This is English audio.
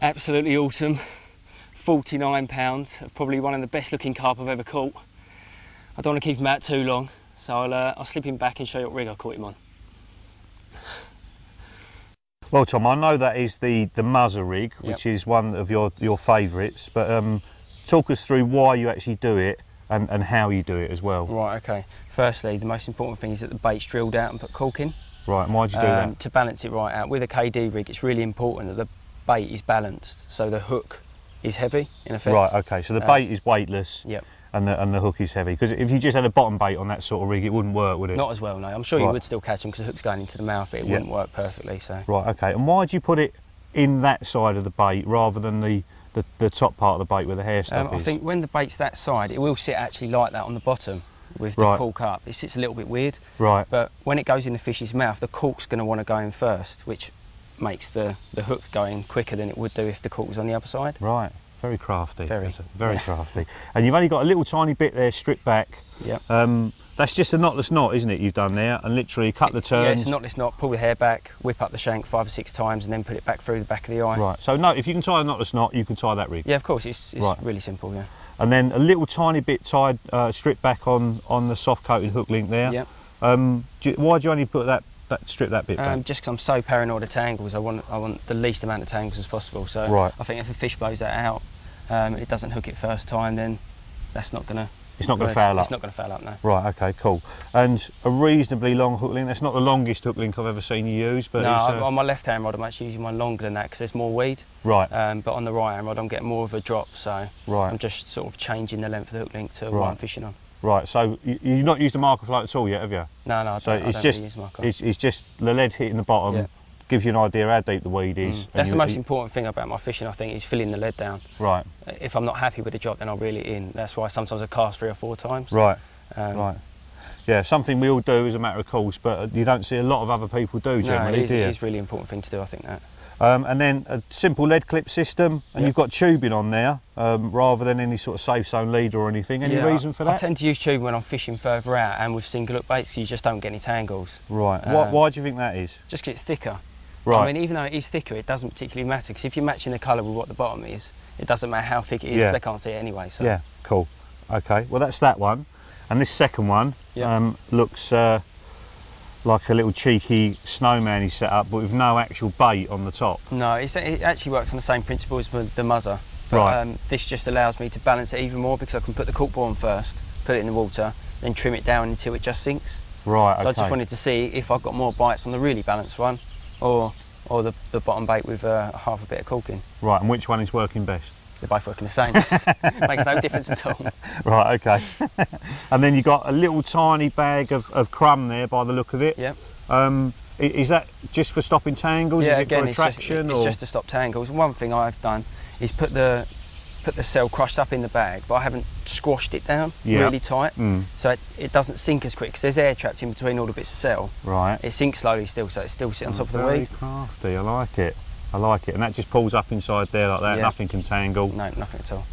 Absolutely awesome. 49 pounds, probably one of the best looking carp I've ever caught. I don't want to keep him out too long, so I'll slip him back and show you what rig I caught him on. Well, Tom, I know that is the Muzza Rig, which is one of your favourites, but talk us through why you actually do it and how you do it as well. Right, okay. Firstly, the most important thing is that the bait's drilled out and put cork in. Right, and why'd you do that? To balance it right out. With a KD rig, it's really important that the bait is balanced, so the hook is heavy, in effect. Right, okay, so the bait is weightless. Yep. And the hook is heavy, because if you just had a bottom bait on that sort of rig, it wouldn't work, would it? Not as well, no. I'm sure you would still catch them because the hook's going into the mouth, but it wouldn't work perfectly. So. Right, okay. And why do you put it in that side of the bait rather than the top part of the bait where the hair stuff is? I think when the bait's that side, it will sit actually like that on the bottom with the cork up. It sits a little bit weird. Right. But when it goes in the fish's mouth, the cork's going to want to go in first, which makes the hook go in quicker than it would do if the cork was on the other side. Right. Very crafty. Very crafty. And you've only got a little tiny bit there stripped back. Yep. That's just a knotless knot, isn't it, you've done there? And literally cut the turns. Yeah, it's a knotless knot, pull the hair back, whip up the shank 5 or 6 times and then put it back through the back of the eye. Right, so no, if you can tie a knotless knot, you can tie that rig? Yeah, of course, it's really simple, yeah. And then a little tiny bit tied, stripped back on the soft coated hook link there. Yep. Why do you only put strip that bit back? Just because I'm so paranoid of tangles, I want the least amount of tangles as possible. So I think if a fish blows that out, it doesn't hook it first time, then that's not going to... It's not going to foul up? It's not going to foul up, no. Right, okay, cool. And a reasonably long hook link, that's not the longest hook link I've ever seen you use, but no, on my left hand rod I'm actually using one longer than that because there's more weed. Right. But on the right hand rod I'm getting more of a drop, so I'm just sort of changing the length of the hook link to what I'm fishing on. Right, so you've not used the marker float at all yet, have you? No, I don't use marker. It's just the lead hitting the bottom, gives you an idea how deep the weed is. That's the most important thing about my fishing, I think, is filling the lead down. Right. If I'm not happy with the drop, then I'll reel it in. That's why sometimes I cast 3 or 4 times. Right, right. Yeah, something we all do as a matter of course, but you don't see a lot of other people do generally, do you? It is a really important thing to do, I think, that. And then a simple lead clip system, and you've got tubing on there, rather than any sort of safe zone leader or anything. Any reason for that? I tend to use tubing when I'm fishing further out and with single hook baits, so you just don't get any tangles. Right. Why do you think that is? Just because it's thicker. Right. I mean, even though it is thicker, it doesn't particularly matter, because if you're matching the colour with what the bottom is, it doesn't matter how thick it is, because they can't see it anyway. So. Yeah, cool. Okay, well that's that one. And this second one looks like a little cheeky snowman he's set up, but with no actual bait on the top. No, it actually works on the same principle as the Muzza. But this just allows me to balance it even more, because I can put the cork ball on first, put it in the water, then trim it down until it just sinks. Right, so I just wanted to see if I've got more bites on the really balanced one, or the bottom bait with half a bit of cork in. Right, and which one is working best? They're both working the same. Makes no difference at all. Right, okay. And then you've got a little tiny bag of crumb there by the look of it. Yep. Is that just for stopping tangles? Yeah, is it again, for attraction? It's just to stop tangles. One thing I've done is put the cell crushed up in the bag, but I haven't squashed it down really tight, so it doesn't sink as quick, because there's air trapped in between all the bits of cell. Right. It sinks slowly still, so it still sits on top of the weed. Very crafty, I like it. I like it, and that just pulls up inside there like that, nothing can tangle. No, nothing at all.